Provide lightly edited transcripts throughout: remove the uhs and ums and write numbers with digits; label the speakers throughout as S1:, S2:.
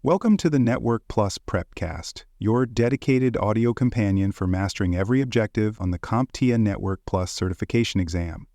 S1: Welcome to the Network Plus Prepcast, your dedicated audio companion for mastering every objective on the CompTIA Network Plus certification exam.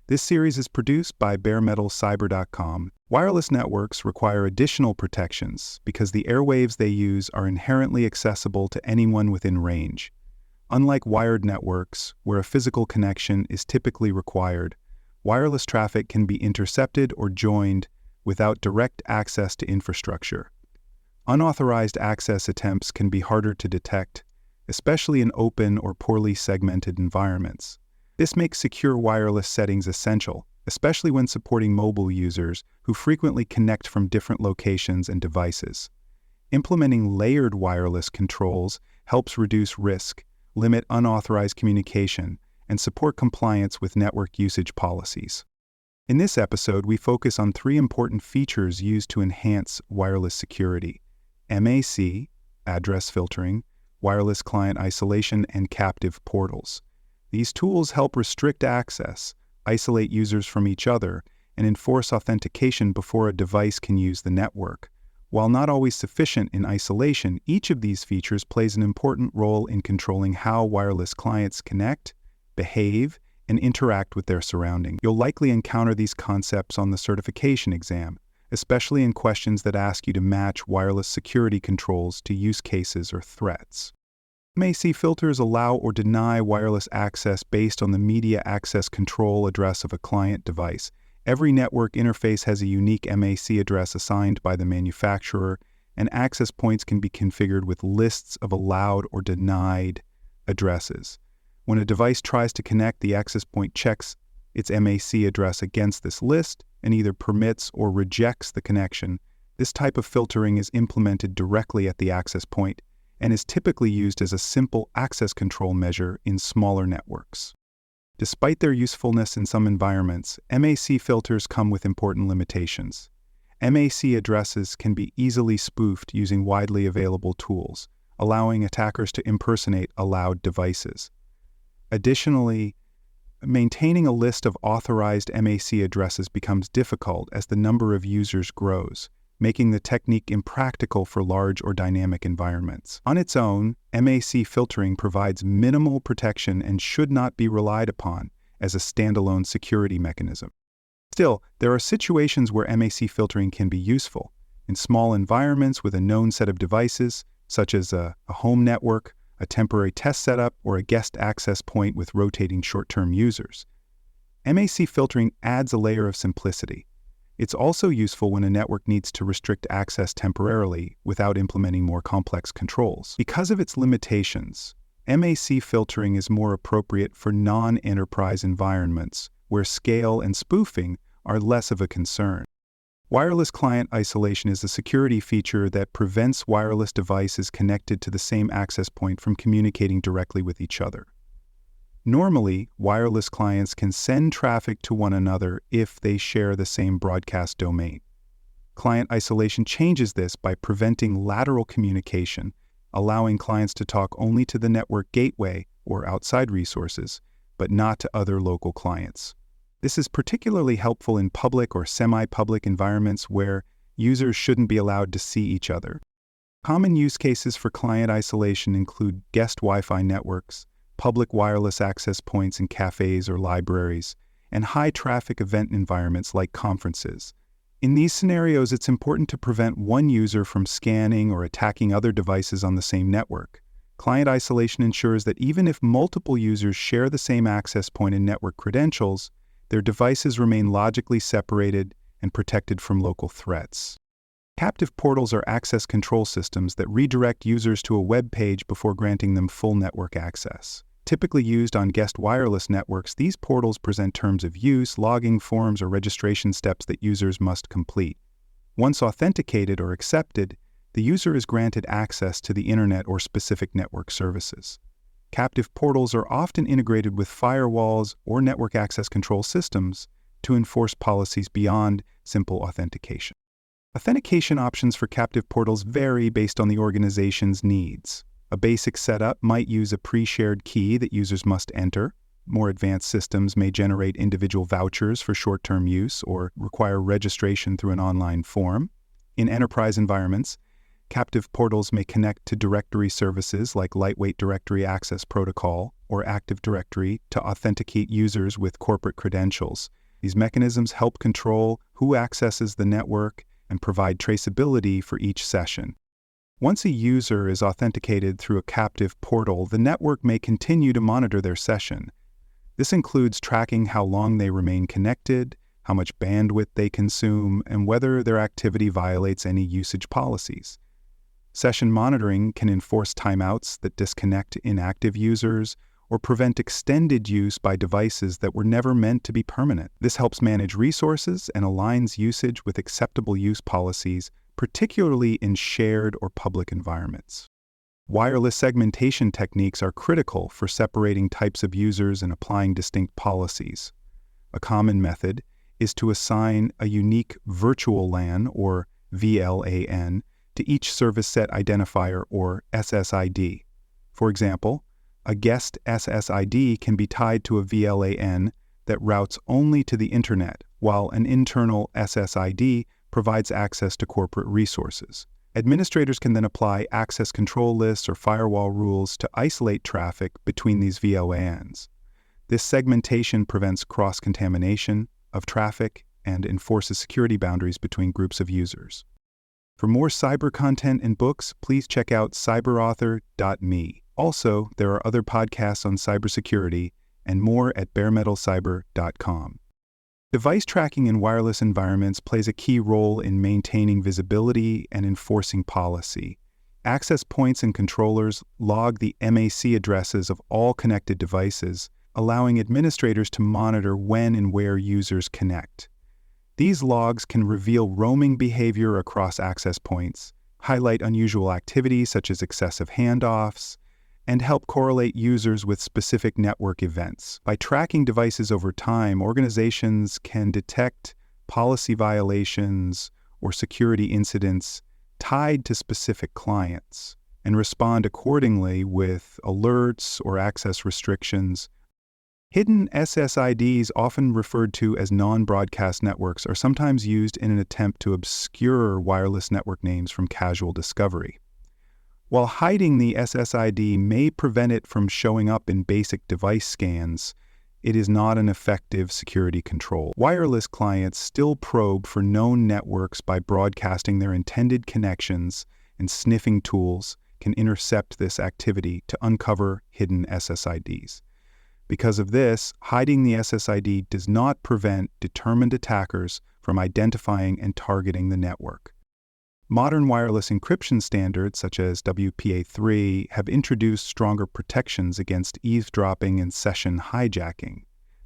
S1: This series is produced by baremetalcyber.com. Wireless networks require additional protections because the airwaves they use are inherently accessible to anyone within range. Unlike wired networks, where a physical connection is typically required, wireless traffic can be intercepted or joined without direct access to infrastructure. Unauthorized access attempts can be harder to detect, especially in open or poorly segmented environments. This makes secure wireless settings essential, especially when supporting mobile users who frequently connect from different locations and devices. Implementing layered wireless controls helps reduce risk, limit unauthorized communication, and support compliance with network usage policies. In this episode, we focus on three important features used to enhance wireless security: MAC, address filtering, wireless client isolation, and captive portals. These tools help restrict access, isolate users from each other, and enforce authentication before a device can use the network. While not always sufficient in isolation, each of these features plays an important role in controlling how wireless clients connect, behave, and interact with their surroundings. You'll likely encounter these concepts on the certification exam, especially in questions that ask you to match wireless security controls to use cases or threats. MAC filters allow or deny wireless access based on the media access control address of a client device. Every network interface has a unique MAC address assigned by the manufacturer, and access points can be configured with lists of allowed or denied addresses. When a device tries to connect, the access point checks its MAC address against this list and either permits or rejects the connection. This type of filtering is implemented directly at the access point and is typically used as a simple access control measure in smaller networks. Despite their usefulness in some environments, MAC filters come with important limitations. MAC addresses can be easily spoofed using widely available tools, allowing attackers to impersonate allowed devices. Additionally, maintaining a list of authorized MAC addresses becomes difficult as the number of users grows, making the technique impractical for large or dynamic environments. On its own, MAC filtering provides minimal protection and should not be relied upon as a standalone security mechanism. Still, there are situations where MAC filtering can be useful. In small environments with a known set of devices, such as a home network, a temporary test setup, or a guest access point with rotating short-term users, MAC filtering adds a layer of simplicity. It's also useful when a network needs to restrict access temporarily without implementing more complex controls. Because of its limitations, MAC filtering is more appropriate for non-enterprise environments where scale and spoofing are less of a concern. Wireless client isolation is a security feature that prevents wireless devices connected to the same access point from communicating directly with each other. Normally, wireless clients can send traffic to one another if they share the same broadcast domain. Client isolation changes this by preventing lateral communication, allowing clients to talk only to the network gateway or outside resources, but not to other local clients. This is particularly helpful in public or semi-public environments where users shouldn't be allowed to see each other. Common use cases for client isolation include guest Wi-Fi networks, public wireless access points in cafes or libraries, and high-traffic event environments like conferences. In these scenarios, it's important to prevent one user from scanning or attacking other devices on the same network. Client isolation ensures that even if multiple users share the same access point and network credentials, their devices remain logically separated and protected from local threats. Captive portals are access control systems that redirect users to a web page before granting them full network access. Typically used on guest wireless networks, these portals present terms of use, logging forms, or registration steps that users must complete. Once authenticated or accepted, the user is granted access to the internet or specific network services. Captive portals are often integrated with firewalls or network access control systems to enforce policies beyond simple authentication. Authentication options for captive portals vary based on the organization's needs. A basic setup might use a pre-shared key that users must enter. More advanced systems may generate individual vouchers for short-term use or require registration through an online form. In enterprise environments, Captive portals may connect to directory services like Lightweight Directory Access Protocol or Active Directory to authenticate users with corporate credentials. These mechanisms help control who accesses the network and provide traceability for each session. Once a user is authenticated through a captive portal, the network may continue to monitor their session. This includes tracking how long they remain connected, how much bandwidth they consume, and whether their activity violates any usage policies. Session monitoring can enforce timeouts that disconnect inactive users or prevent extended use by devices that were never meant to be permanent. This helps manage resources and aligns usage with acceptable use policies, particularly in shared or public environments. Wireless segmentation techniques are critical for separating types of users and applying distinct policies. A common method is to assign a unique virtual LAN, or VLAN, to each service set identifier, or SSID. For example, a guest SSID can be tied to a VLAN that routes only to the Internet, while an internal SSID provides access to corporate resources. Administrators can then apply access control lists or firewall rules to isolate traffic between these VLANs. This segmentation prevents cross-contamination of traffic and enforces security boundaries between groups of users. For more cyber content and books, please check out cyberauthor.me. Also, there are other podcasts on cybersecurity and more at baremetalcyber.com. Device tracking in wireless environments plays a key role in maintaining visibility and enforcing policy. Access points and controllers log the MAC addresses of all connected devices, allowing administrators to monitor when and where users connect. These logs can reveal roaming behavior across access points, highlight unusual activity such as excessive handoffs, and help correlate users with specific network events. By tracking devices over time, organizations can detect policy violations or security incidents tied to specific clients and respond accordingly with alerts or access restrictions. Hidden SSIDs, often referred to as non-broadcast networks, are sometimes used in an attempt to obscure wireless network names from casual discovery. While hiding the SSID may prevent it from showing up in basic device scans, it is not an effective security control. Wireless clients still probe for known networks by broadcasting their intended connections, and sniffing tools can intercept this activity to uncover hidden SSIDs. Because of this, hiding the SSID does not prevent determined attackers from identifying and targeting the network. Modern wireless encryption standards, such as WPA3, have introduced stronger protections against eavesdropping and session hijacking.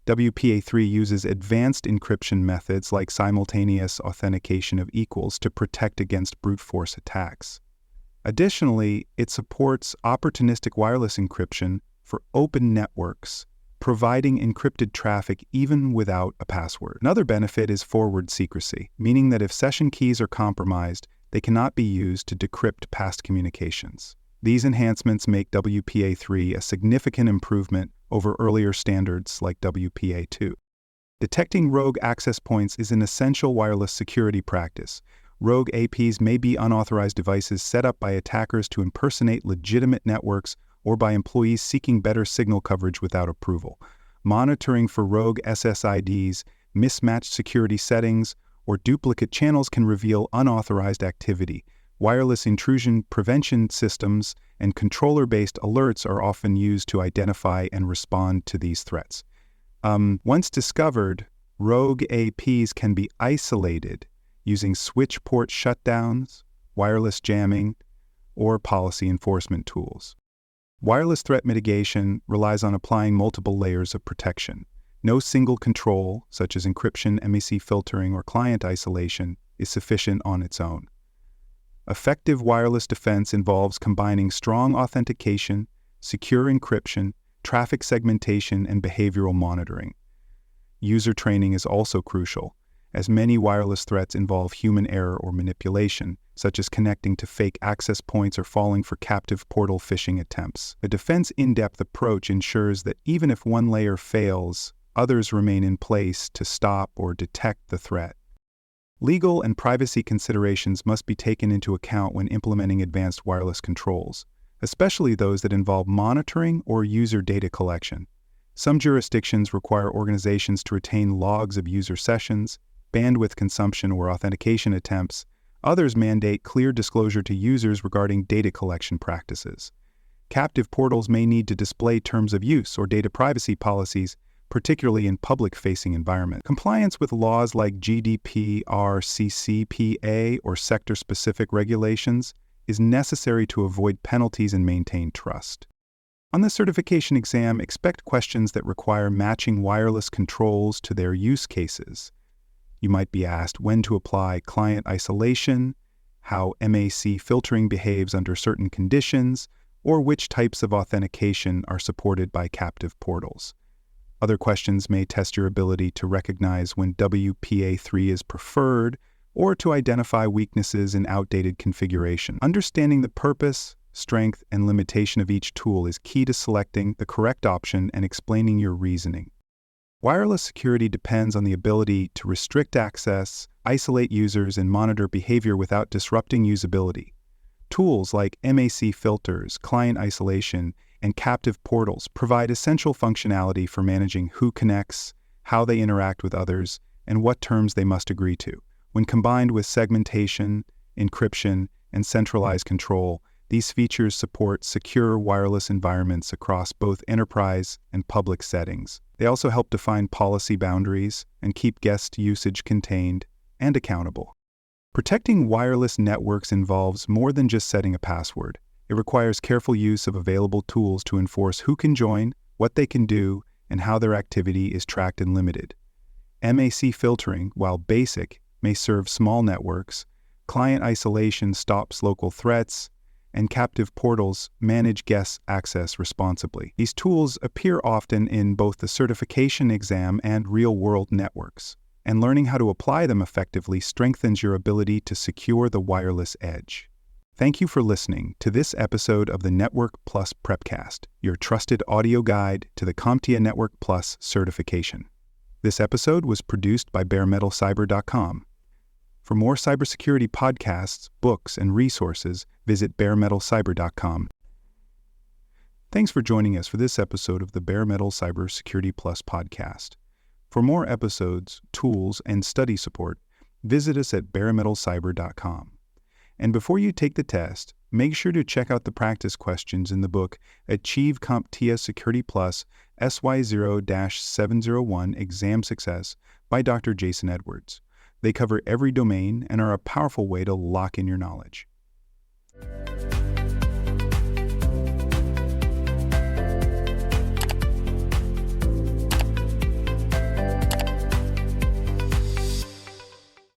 S1: WPA3 uses advanced encryption methods like simultaneous authentication of equals to protect against brute force attacks. Additionally, it supports opportunistic wireless encryption for open networks, providing encrypted traffic even without a password. Another benefit is forward secrecy, meaning that if session keys are compromised, they cannot be used to decrypt past communications. These enhancements make WPA3 a significant improvement over earlier standards like WPA2. Detecting rogue access points is an essential wireless security practice. Rogue APs may be unauthorized devices set up by attackers to impersonate legitimate networks or by employees seeking better signal coverage without approval. Monitoring for rogue SSIDs, mismatched security settings, or duplicate channels can reveal unauthorized activity. Wireless intrusion prevention systems and controller-based alerts are often used to identify and respond to these threats. Once discovered, rogue APs can be isolated using switch port shutdowns, wireless jamming, or policy enforcement tools. Wireless threat mitigation relies on applying multiple layers of protection. No single control, such as encryption, MAC filtering, or client isolation, is sufficient on its own. Effective wireless defense involves combining strong authentication, secure encryption, traffic segmentation, and behavioral monitoring. User training is also crucial, as many wireless threats involve human error or manipulation, such as connecting to fake access points or falling for captive portal phishing attempts. A defense in-depth approach ensures that even if one layer fails, others remain in place to stop or detect the threat. Legal and privacy considerations must be taken into account when implementing advanced wireless controls, especially those that involve monitoring or user data collection. Some jurisdictions require organizations to retain logs of user sessions, bandwidth consumption, or authentication attempts. Others mandate clear disclosure to users regarding data collection practices. Captive portals may need to display terms of use or data privacy policies, particularly in public-facing environments. Compliance with laws like GDPR, CCPA, or sector-specific regulations is necessary to avoid penalties and maintain trust. On the certification exam, expect questions that require matching wireless controls to their use cases. You might be asked when to apply client isolation, how MAC filtering behaves under certain conditions, or which types of authentication are supported by captive portals. Other questions may test your ability to recognize when WPA3 is preferred or to identify weaknesses in outdated configuration. Understanding the purpose, strength, and limitation of each tool is key to selecting the correct option and explaining your reasoning. Wireless security depends on the ability to restrict access, isolate users, and monitor behavior without disrupting usability. Tools like MAC filters, client isolation, and captive portals provide essential functionality for managing who connects, how they interact with others, and what terms they must agree to. When combined with segmentation, encryption, and centralized control, these features support secure wireless environments across both enterprise and public settings. They also help define policy boundaries and keep guest usage contained and accountable. Protecting wireless networks involves more than just setting a password. It requires careful use of available tools to enforce who can join, what they can do, and how their activity is tracked and limited. MAC filtering, while basic, may serve small networks. Client isolation stops local threats, and captive portals manage guest access responsibly. These tools appear often in both the certification exam and real-world networks, and learning how to apply them effectively strengthens your ability to secure the wireless edge. Thank you for listening to this episode of the Network Plus Prepcast, your trusted audio guide to the CompTIA Network Plus certification. This episode was produced by baremetalcyber.com. For more cybersecurity podcasts, books, and resources, visit baremetalcyber.com. Thanks for joining us for this episode of the Bare Metal Cybersecurity Plus podcast. For more episodes, tools, and study support, visit us at baremetalcyber.com. And before you take the test, make sure to check out the practice questions in the book Achieve CompTIA Security Plus SY0-701 Exam Success by Dr. Jason Edwards. They cover every domain and are a powerful way to lock in your knowledge.